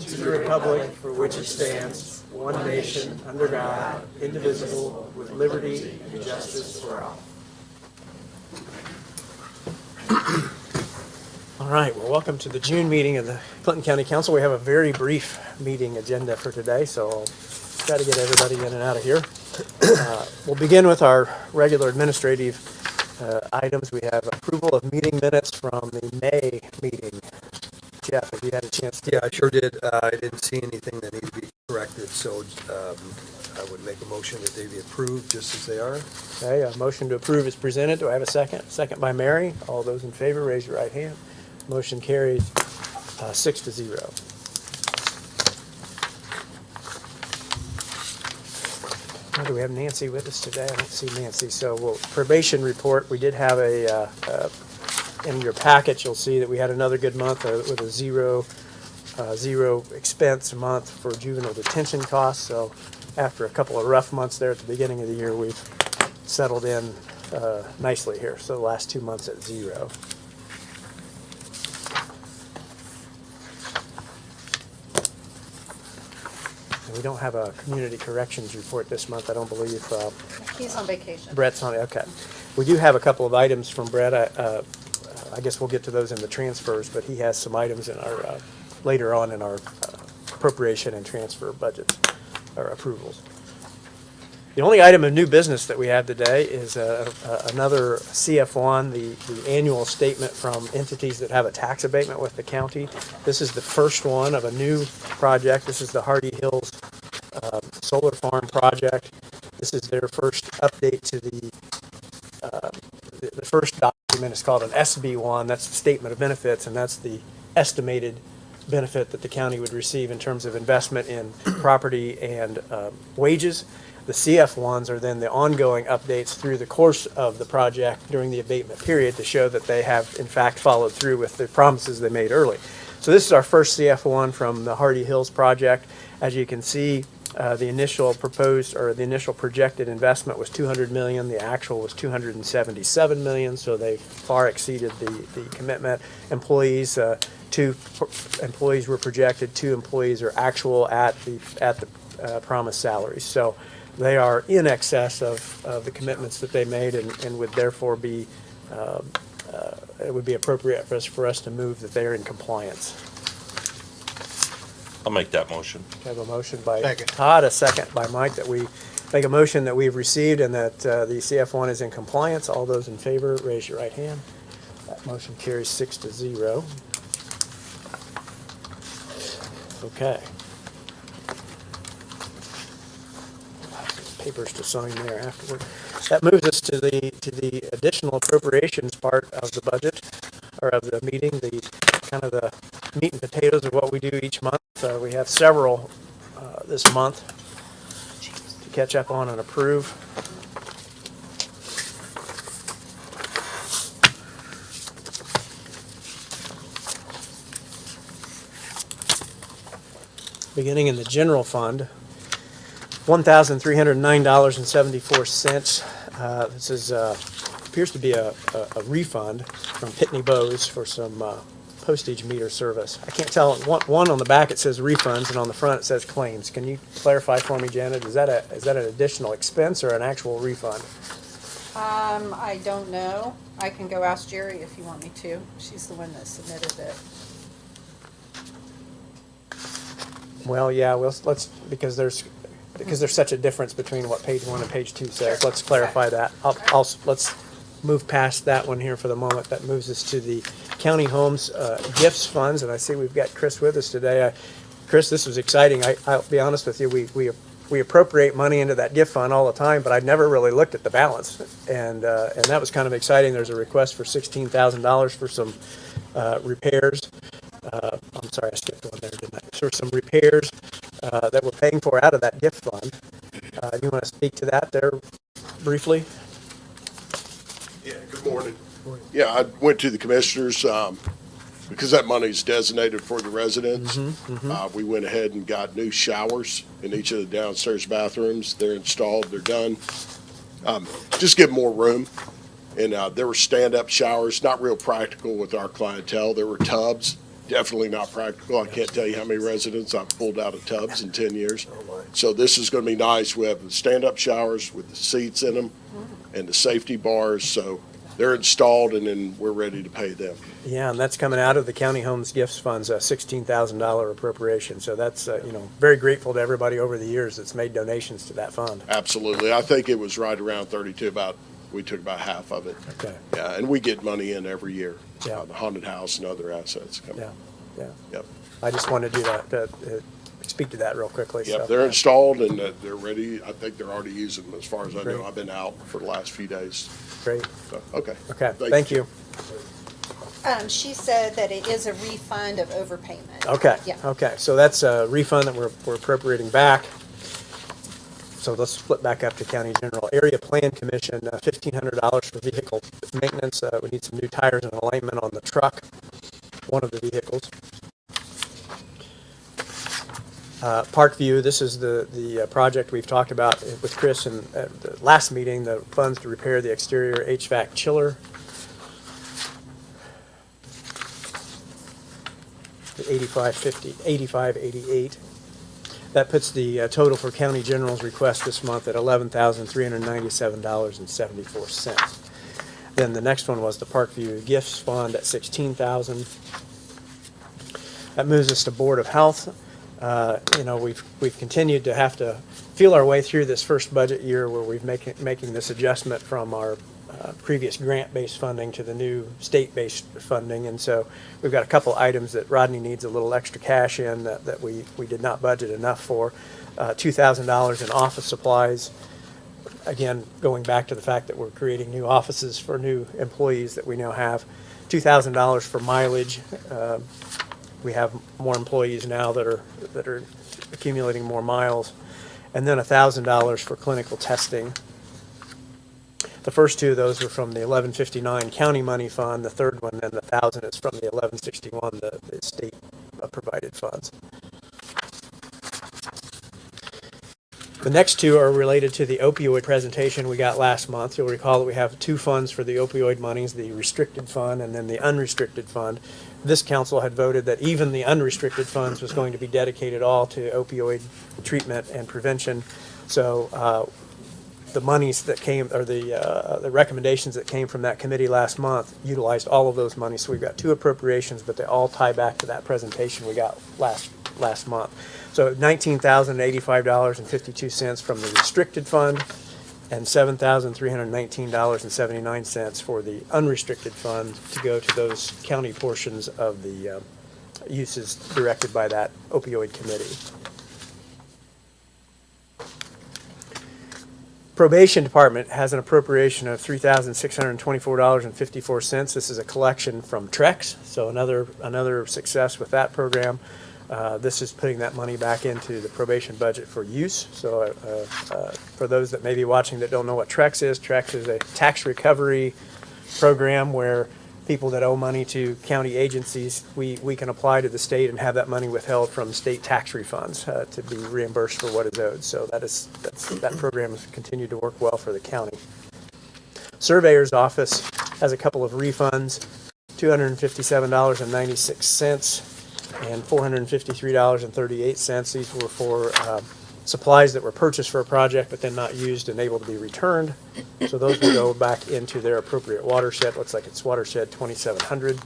to the republic for which it stands, one nation, under God, indivisible, with liberty and justice for all. All right, well, welcome to the June meeting of the Clinton County Council. We have a very brief meeting agenda for today, so I'll try to get everybody in and out of here. We'll begin with our regular administrative items. We have approval of meeting minutes from the May meeting. Jeff, have you had a chance to? Yeah, I sure did. I didn't see anything that needed to be corrected, so I would make a motion that they be approved just as they are. Okay, a motion to approve is presented. Do I have a second? Second by Mary. All those in favor, raise your right hand. Motion carries 6-0. Oh, do we have Nancy with us today? I don't see Nancy. So probation report, we did have in your package, you'll see that we had another good month with a zero expense month for juvenile detention costs. So after a couple of rough months there at the beginning of the year, we've settled in nicely here. So the last 2 months at 0. We don't have a community corrections report this month, I don't believe. He's on vacation. Brett's on it, okay. We do have a couple of items from Brett. I guess we'll get to those in the transfers, but he has some items in our, later on in our appropriation and transfer budgets, or approvals. The only item of new business that we have today is another CF1, the annual statement from entities that have a tax abatement with the county. This is the first one of a new project. This is the Hardy Hills Solar Farm project. This is their first update to the first document is called an SB1. That's the statement of benefits, and that's the estimated benefit that the county would receive in terms of investment in property and wages. The CF1s are then the ongoing updates through the course of the project during the abatement period to show that they have, in fact, followed through with the promises they made early. So this is our first CF1 from the Hardy Hills project. As you can see, the initial proposed or the initial projected investment was $200 million. The actual was $277 million, so they far exceeded the commitment. Employees, 2 employees were projected, 2 employees are actual at the promised salaries. So they are in excess of the commitments that they made, and would therefore be it would be appropriate for us to move that they are in compliance. I'll make that motion. I have a motion by Second. Todd, a second by Mike, that we make a motion that we've received and that the CF1 is in compliance. All those in favor, raise your right hand. That motion carries 6-0. Okay. Papers to sign there afterward. That moves us to the additional appropriations part of the budget, or of the meeting, the kind of the meat and potatoes of what we do each month. We have several this month to catch up on and approve. Beginning in the general fund, $1,309.74. This is appears to be a refund from Pitney Bowes for some postage meter service. I can't tell. One on the back it says refunds, and on the front it says claims. Can you clarify for me, Janet? Is that an additional expense or an actual refund? I don't know. I can go ask Jerry if you want me to. She's the one that submitted it. Well, yeah. Well, let's because there's such a difference between what page 1 and page 2 says. Sure. Let's clarify that. Let's move past that one here for the moment. That moves us to the county homes gifts funds, and I see we've got Chris with us today. Chris, this was exciting. I'll be honest with you. We appropriate money into that gift fund all the time, but I'd never really looked at the balance, and that was kind of exciting. There's a request for $16,000 for some repairs. I'm sorry, I skipped one there, didn't I? For some repairs that we're paying for out of that gift fund. You want to speak to that there briefly? Yeah, good morning. Yeah, I went to the commissioners, because that money is designated for the residents. We went ahead and got new showers in each of the downstairs bathrooms. They're installed, they're done. Just give more room. And there were stand-up showers, not real practical with our clientele. There were tubs definitely not practical. I can't tell you how many residents I've pulled out of tubs in 10 years. Oh, my. So this is going to be nice. We have the stand-up showers with the seats in them and the safety bars. So they're installed, and then we're ready to pay them. Yeah, and that's coming out of the County Homes Gifts Fund's $16,000 appropriation. So that's, very grateful to everybody over the years that's made donations to that fund. Absolutely. I think it was right around 32, we took about half of it. Okay. Yeah, and we get money in every year. Yeah. The haunted house and other assets come. Yeah, yeah. Yep. I just wanted to do that, speak to that real quickly. Yep, so. they're installed and they're ready. I think they're already using them as far as I Great. know. I've been out for the last few days. Great. So, okay. Okay, thank you. She said that it is a refund of overpayment. Okay, Yeah. okay, so that's a refund that we're appropriating back. So let's flip back up to County General. Area Plan Commission, $1,500 for vehicle maintenance. We need some new tires and alignment on the truck, one of the vehicles. Parkview, this is the project we've talked about with Chris in the last meeting, the funds to repair the exterior HVAC chiller. The 8588. That puts the total for County General's request this month at $11,397.74. Then the next one was the Parkview Gifts Fund at $16,000. That moves us to Board of Health. We've continued to have to feel our way through this first budget year where we've making this adjustment from our previous grant-based funding to the new state-based funding. And so we've got a couple items that Rodney needs a little extra cash in that we did not budget enough for. $2,000 in office supplies. Again, going back to the fact that we're creating new offices for new employees that we now have. $2,000 for mileage. We have more employees now that are accumulating more miles. And then $1,000 for clinical testing. The first two of those were from the 1159 county money fund. The third one, then the 1,000, is from the 1161, the state provided funds. The next two are related to the opioid presentation we got last month. You'll recall that we have two funds for the opioid monies, the restricted fund and then the unrestricted fund. This council had voted that even the unrestricted funds was going to be dedicated all to opioid treatment and prevention. So the monies that came, or the recommendations that came from that committee last month utilized all of those monies. So we've got two appropriations, but they all tie back to that presentation we got last month. So $19,085.52 from the restricted fund and $7,319.79 for the unrestricted fund to go to those county portions of the uses directed by that opioid committee. Probation Department has an appropriation of $3,624.54. This is a collection from Trex, so another success with that program. This is putting that money back into the probation budget for use. So for those that may be watching that don't know what Trex is a tax recovery program where people that owe money to county agencies, we can apply to the state and have that money withheld from state tax refunds to be reimbursed for what is owed. So that program has continued to work well for the county. Surveyor's office has a couple of refunds, $257.96 and $453.38. These were for supplies that were purchased for a project but then not used and able to be returned. So those will go back into their appropriate watershed. Looks like it's watershed 2700.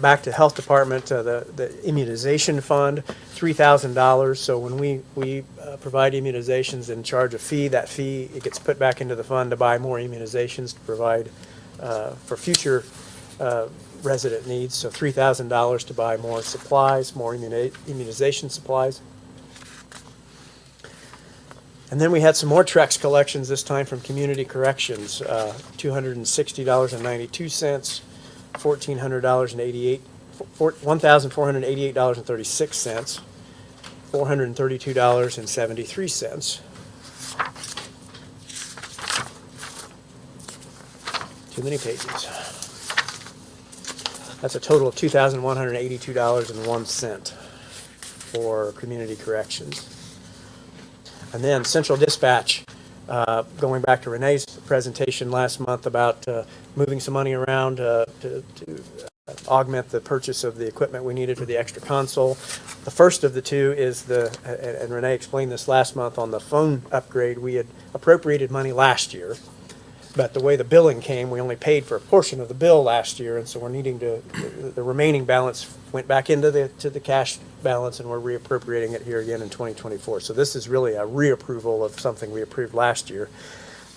Back to Health Department, the immunization fund, $3,000. So when we provide immunizations and charge a fee, that fee, it gets put back into the fund to buy more immunizations to provide for future resident needs. So $3,000 to buy more supplies, more immunization supplies. And then we had some more Trex collections, this time from Community Corrections, $260.92, $1,488.36, $432.73. Too many pages. That's a total of $2,182.01 for Community Corrections. And then Central Dispatch, going back to Renee's presentation last month about moving some money around to augment the purchase of the equipment we needed for the extra console. The first of the two is and Renee explained this last month on the phone upgrade. We had appropriated money last year, but the way the billing came, we only paid for a portion of the bill last year, and so we're needing the remaining balance went back into the cash balance, and we're reappropriating it here again in 2024. So this is really a reapproval of something we approved last year.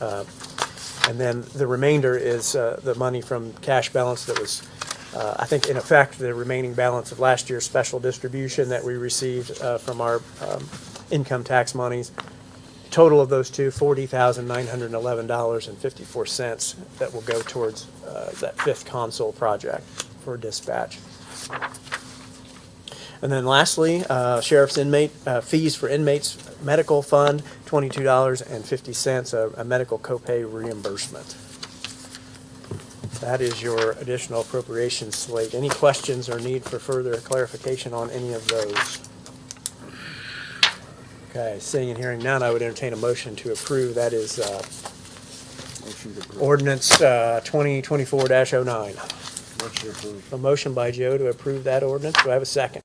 And then the remainder is the money from cash balance that was, I think, in effect, the remaining balance of last year's special distribution that we received from our income tax monies. Total of those two, $40,911.54 that will go towards that fifth console project for dispatch. And then lastly, sheriff's inmate fees for inmates medical fund, $22.50, a medical copay reimbursement. That is your additional appropriation slate. Any questions or need for further clarification on any of those? Okay, seeing and hearing none, I would entertain a motion to approve. That is ordinance 2024-09. Motion approved. A motion by Joe to approve that ordinance. Do I have a second?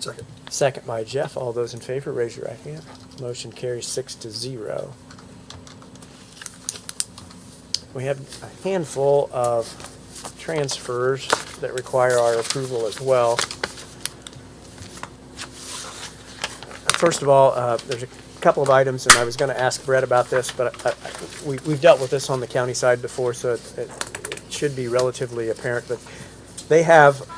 Second. Second by Jeff. All those in favor, raise your right hand. Motion carries 6-0. We have a handful of transfers that require our approval as well. First of all, there's a couple of items, and I was going to ask Brett about this, but we've dealt with this on the county side before, so it should be relatively apparent. But they have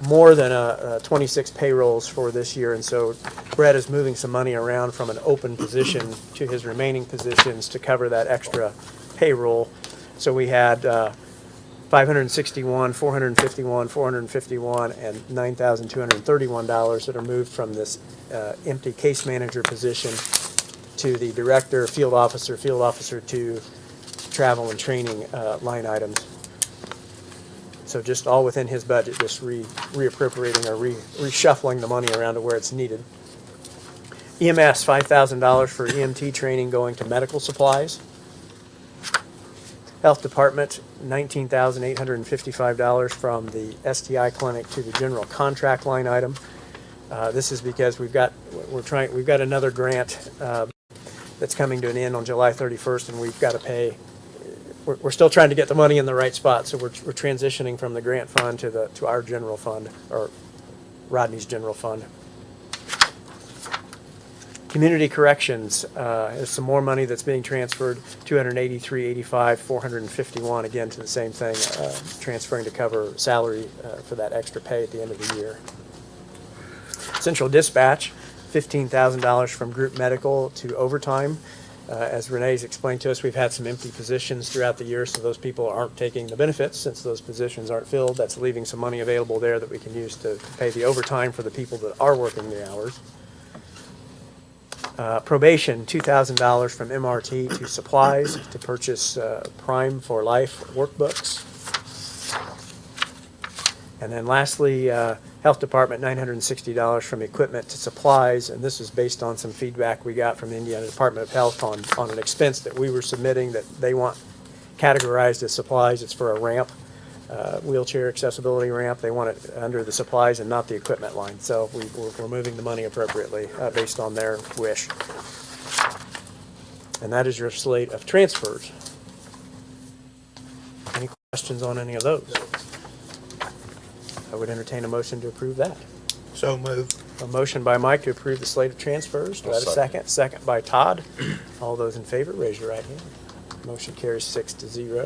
more than 26 payrolls for this year, and so Brett is moving some money around from an open position to his remaining positions to cover that extra payroll. So we had 561, 451, 451, and $9,231 that are moved from this empty case manager position to the director, field officer to travel and training line items. So just all within his budget, just reappropriating or reshuffling the money around to where it's needed. EMS, $5,000 for EMT training going to medical supplies. Health Department, $19,855 from the STI clinic to the general contract line item. This is because we've got another grant that's coming to an end on July 31st, and we've got to pay. We're still trying to get the money in the right spot, so we're transitioning from the grant fund to our general fund, or Rodney's general fund. Community corrections is some more money that's being transferred, $283.85, $451 again to the same thing, transferring to cover salary for that extra pay at the end of the year. Central dispatch, $15,000 from group medical to overtime. As Renee's explained to us, we've had some empty positions throughout the year, so those people aren't taking the benefits since those positions aren't filled. That's leaving some money available there that we can use to pay the overtime for the people that are working the hours. Probation, $2,000 from MRT to supplies to purchase Prime for Life workbooks. And then lastly, Health Department, $960 from equipment to supplies, and this is based on some feedback we got from the Indiana Department of Health on an expense that we were submitting that they want categorized as supplies. It's for a ramp, wheelchair accessibility ramp. They want it under the supplies and not the equipment line. So we're moving the money appropriately based on their wish. And that is your slate of transfers. Any questions on any of those? I would entertain a motion to approve that. So moved. A motion by Mike to approve the slate of transfers. Do I have a second? Second by Todd. All those in favor, raise your right hand. Motion carries 6-0.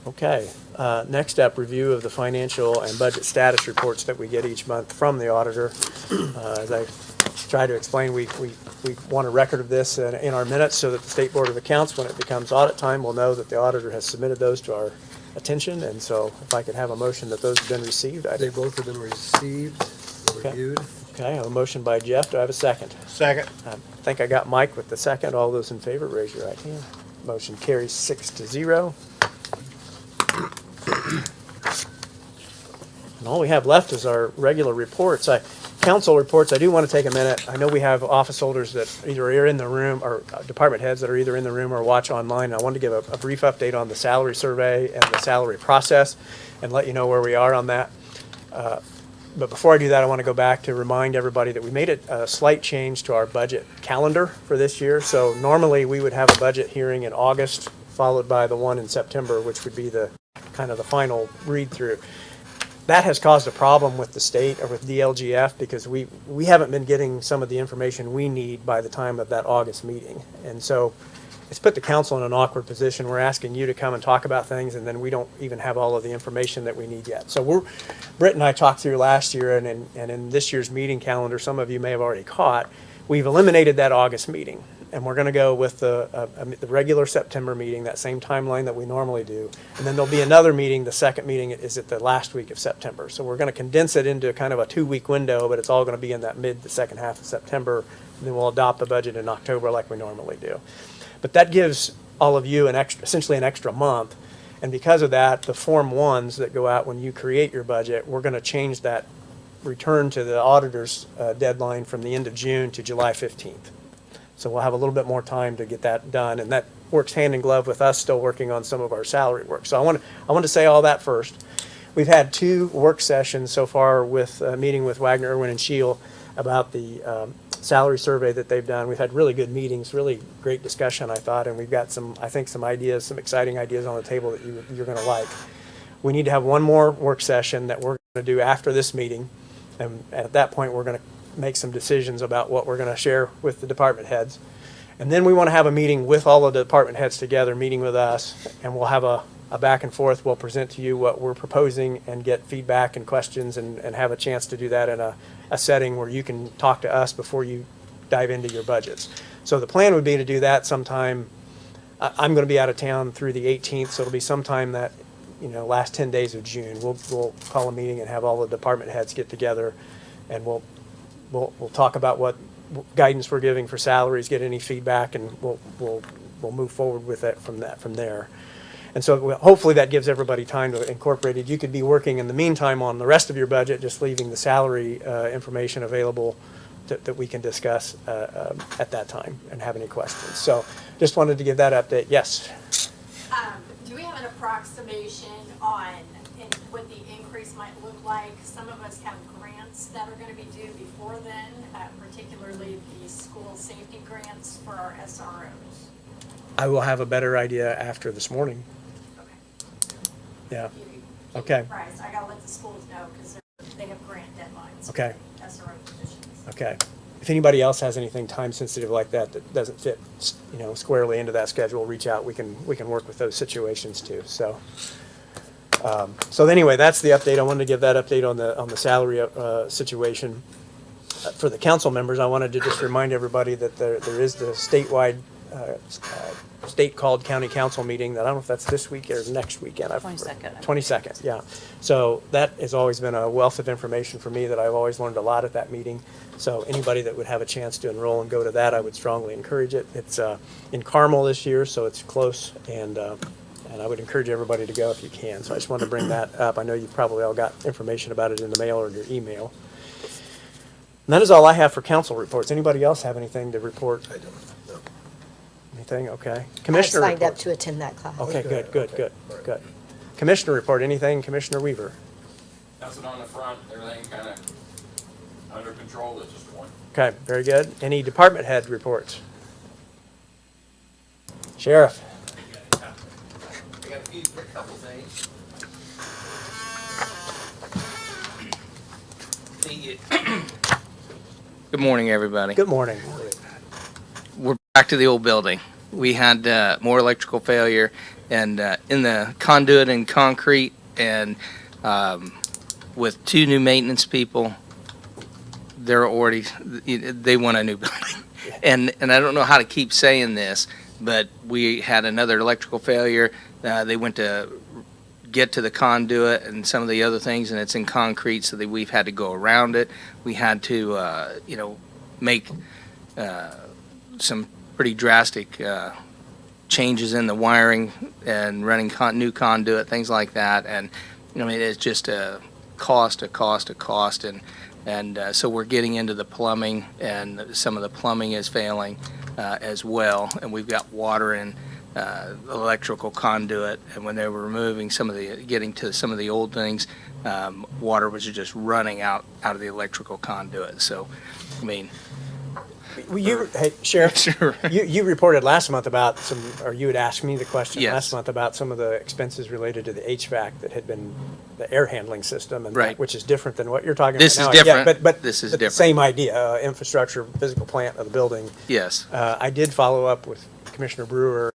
Okay, next up, review of the financial and budget status reports that we get each month from the auditor. As I try to explain, we want a record of this in our minutes so that the State Board of Accounts, when it becomes audit time, will know that the auditor has submitted those to our attention. And so if I could have a motion that those have been received. They both have been received, Okay. reviewed. Okay, I have a motion by Jeff. Do I have a second? Second. I think I got Mike with the second. All those in favor, raise your right hand. Motion carries 6-0. And all we have left is our regular reports. I council reports, I do want to take a minute. I know we have office holders that either are in the room, or department heads that are either in the room or watch online. I wanted to give a brief update on the salary survey and the salary process and let you know where we are on that. But before I do that, I want to go back to remind everybody that we made a slight change to our budget calendar for this year. So normally, we would have a budget hearing in August, followed by the one in September, which would be the kind of the final read-through. That has caused a problem with the state or with DLGF because we haven't been getting some of the information we need by the time of that August meeting. And so it's put the council in an awkward position. We're asking you to come and talk about things, and then we don't even have all of the information that we need yet. So Britt and I talked through last year, and in this year's meeting calendar, some of you may have already caught, we've eliminated that August meeting. And we're going to go with the regular September meeting, that same timeline that we normally do. And then there'll be another meeting. The second meeting is at the last week of September. So we're going to condense it into kind of a 2-week window, but it's all going to be in that the second half of September. And then we'll adopt the budget in October like we normally do. But that gives all of you essentially an extra month. And because of that, the Form 1s that go out when you create your budget, we're going to change that return to the auditor's deadline from the end of June to July 15th. So we'll have a little bit more time to get that done, and that works hand in glove with us still working on some of our salary work. So I want to say all that first. We've had 2 work sessions so far with meeting with Wagner, Irwin, and Shield about the salary survey that they've done. We've had really good meetings, really great discussion, I thought, and we've got some ideas, some exciting ideas on the table that you're going to like. We need to have one more work session that we're going to do after this meeting, and at that point we're going to make some decisions about what we're going to share with the department heads. And then we want to have a meeting with all of the department heads together, meeting with us, and we'll have a back and forth. We'll present to you what we're proposing and get feedback and questions and have a chance to do that in a setting where you can talk to us before you dive into your budgets. So the plan would be to do that sometime. I'm going to be out of town through the 18th, so it'll be sometime that, last 10 days of June. We'll call a meeting and have all the department heads get together, and we'll talk about what guidance we're giving for salaries, get any feedback, and we'll move forward with it from there. And so hopefully that gives everybody time to incorporate it. You could be working in the meantime on the rest of your budget, just leaving the salary information available that we can discuss at that time and have any questions. So just wanted to give that update. Yes? Do we have an approximation on what the increase might look like? Some of us have grants that are going to be due before then, particularly the school safety grants for our SROs. I will have a better idea after this morning. Okay. Yeah. Keep Okay. me apprised. I gotta let the schools know because they have grant deadlines. Okay. for SRO positions. Okay. If anybody else has anything time sensitive like that doesn't fit, squarely into that schedule, reach out. We can work with those situations too. So, so anyway, that's the update. I wanted to give that update on the salary situation. For the council members, I wanted to just remind everybody that there is the statewide state-called county council meeting that I don't know if that's this week or next weekend. 22nd. 22nd, yeah. So that has always been a wealth of information for me that I've always learned a lot at that meeting. So anybody that would have a chance to enroll and go to that, I would strongly encourage it. It's in Carmel this year, so it's close, and I would encourage everybody to go if you can. So I just wanted to bring that up. I know you've probably all got information about it in the mail or in your email. And that is all I have for council reports. Anybody else have anything to report? I don't know. Anything? Okay. I Commissioner signed up report. to attend that class. Okay, good. Okay. All right. Good. Commissioner report, anything? Commissioner Weaver? Nothing on the front, everything kind of under control at this point. Okay, very good. Any department head reports? Sheriff? I got a couple things. Good morning, everybody. Good morning. We're back to the old building. We had more electrical failure, and in the conduit and concrete, and with 2 new maintenance people, they want a new building. And I don't know how to keep saying this, but we had another electrical failure. They went to get to the conduit and some of the other things, and it's in concrete, so that we've had to go around it. We had to, make some pretty drastic changes in the wiring and running new conduit, things like that. And, it's just a cost, and And so we're getting into the plumbing, and some of the plumbing is failing as well. And we've got water and electrical conduit, and when they were removing getting to some of the old things, water was just running out of the electrical conduit. So, I mean, Hey, Sheriff, sure. you reported last month about or you had asked me the question Yes. last month about some of the expenses related to the HVAC that had been the air handling system, and Right. which is different than what you're talking This about is now. Yeah, different. but This is but the different. same idea, infrastructure, physical plant of the building. Yes. I did follow up with Commissioner Brewer.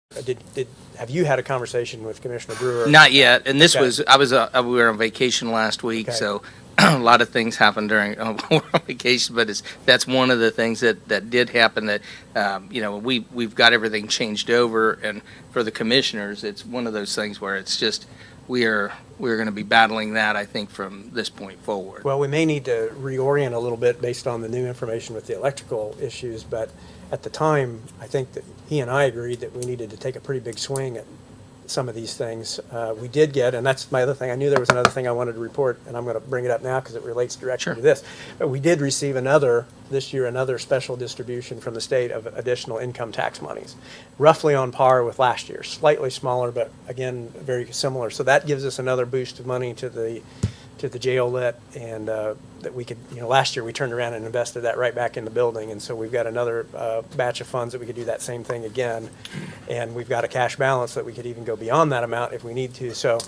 Have you had a conversation with Commissioner Brewer? Not yet, and this Okay. was, we were on vacation last week, Okay. so a lot of things happened during we're on vacation, but that's one of the things that did happen that, we've got everything changed over, and for the commissioners, it's one of those things where it's just, we're going to be battling that, I think, from this point forward. Well, we may need to reorient a little bit based on the new information with the electrical issues, but at the time, I think that he and I agreed that we needed to take a pretty big swing at some of these things. We did get, and that's my other thing, I knew there was another thing I wanted to report, and I'm going to bring it up now because it relates directly Sure. to this. But we did receive this year, another special distribution from the state of additional income tax monies, roughly on par with last year, slightly smaller, but again, very similar. So that gives us another boost of money to the jail lit, and that we could, last year we turned around and invested that right back in the building, and so we've got another batch of funds that we could do that same thing again, and we've got a cash balance that we could even go beyond that amount if we need to. So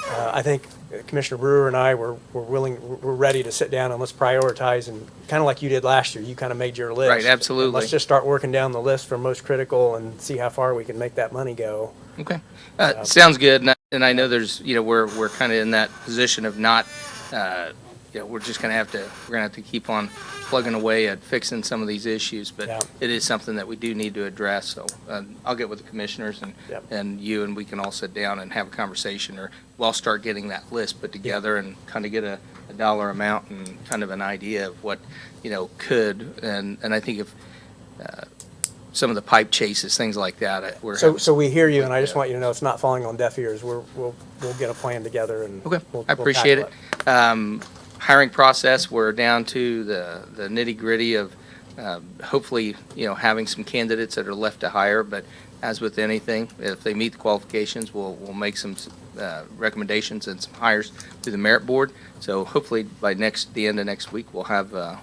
I think Commissioner Brewer and I we're ready to sit down and let's prioritize, and kind of like you did last year, you kind of made your list. Right, absolutely. And let's just start working down the list from most critical and see how far we can make that money go. Okay, sounds good, and I know there's, we're kind of in that position of not, we're just gonna have to keep on plugging away at fixing some of these issues, but Yeah. it is something that we do need to address, so I'll get with the commissioners Yep. and you, and we can all sit down and have a conversation, or we'll start getting that list put together and kind of get a dollar amount and kind of an idea of what, could, and I think if, some of the pipe chases, things like that, we're having. So we hear you, and I just want you to know it's not falling on deaf ears. We'll get a plan together, and Okay, we'll I appreciate tackle it. Hiring process, we're down to the nitty gritty of hopefully, having some candidates that are left to hire, but as with anything, if they meet the qualifications, we'll make some recommendations and some hires through the merit board. So hopefully by the end of next week, we'll have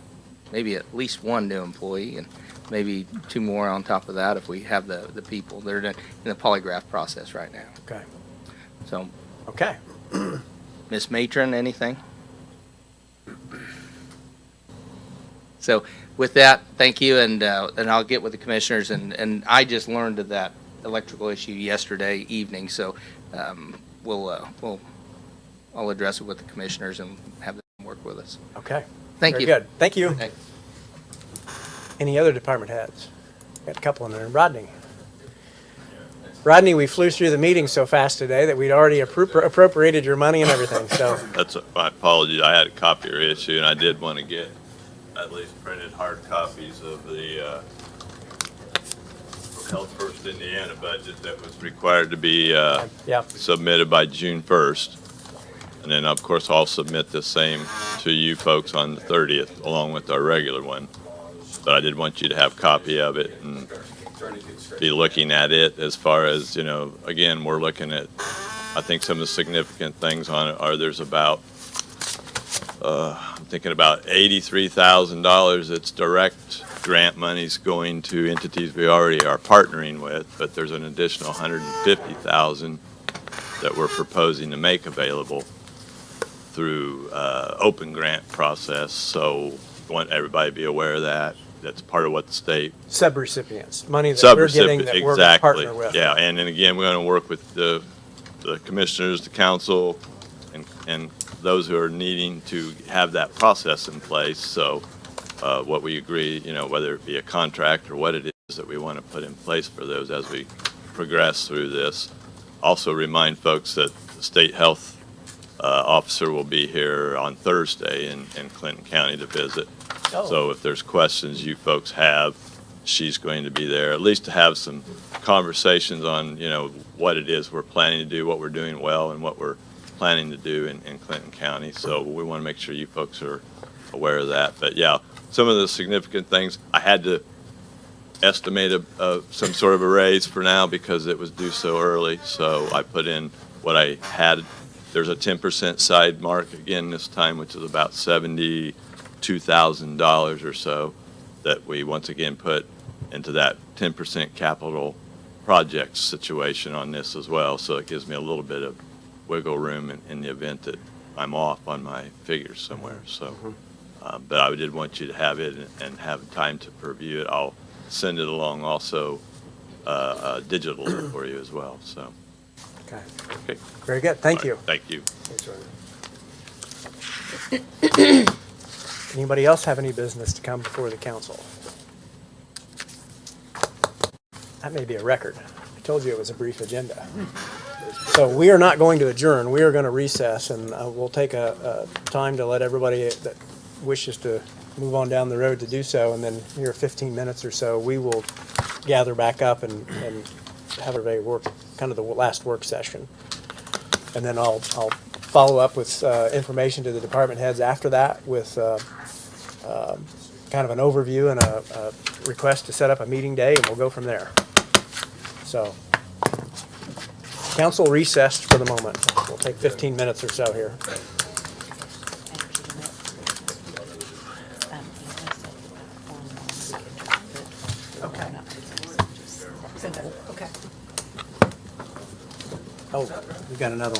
maybe at least one new employee, and maybe two more on top of that if we have the people. They're in the polygraph process right now. Okay. So, Okay. Ms. Matron, anything? So with that, thank you, and I'll get with the commissioners, and I just learned of that electrical issue yesterday evening, so I'll address it with the commissioners and have them work with us. Okay. Thank Very you. good. Thank you. Okay. Any other department heads? Got a couple in there. Rodney. Rodney, we flew through the meeting so fast today that we'd already appropriated your money and everything, so. That's my apology. I had a copier issue, and I did want to get at least printed hard copies of the Health First Indiana budget that was required to be Yeah. submitted by June 1st. And then, of course, I'll submit the same to you folks on the 30th, along with our regular one. But I did want you to have a copy of it and be looking at it as far as, again, we're looking at, I think some of the significant things on it are there's about, I'm thinking about $83,000 that's direct grant monies going to entities we already are partnering with, but there's an additional $150,000 that we're proposing to make available through open grant process. So I want everybody to be aware of that. That's part of what the state Subrecipients, money that we're getting that we're going to exactly. partner with. Yeah, and then again, we're going to work with the commissioners, the council, and those who are needing to have that process in place. So what we agree, whether it be a contract or what it is that we want to put in place for those as we progress through this. Also remind folks that the state health officer will be here on Thursday in Clinton County to visit. Oh. So if there's questions you folks have, she's going to be there, at least to have some conversations on, what it is we're planning to do, what we're doing well, and what we're planning to do in Clinton County. So we want to make sure you folks are aware of that. But yeah, some of the significant things, I had to estimate some sort of a raise for now because it was due so early. So I put in what I had. There's a 10% side mark again this time, which is about $72,000 or so that we once again put into that 10% capital project situation on this as well. So it gives me a little bit of wiggle room in the event that I'm off on my figures somewhere. So, but I did want you to have it and have time to review it. I'll send it along also digital for you as well. So, Okay, okay. very good, thank you. Thank you. Thanks, Ryan. Anybody else have any business to come before the council? That may be a record. I told you it was a brief agenda. So we are not going to adjourn. We are going to recess, and we'll take a time to let everybody that wishes to move on down the road to do so, and then here 15 minutes or so, we will gather back up and have a work, kind of the last work session. And then I'll follow up with information to the department heads after that with kind of an overview and a request to set up a meeting day, and we'll go from there. So, council recessed for the moment. We'll take 15 minutes or so here. Okay. Okay. Oh, we've got another one.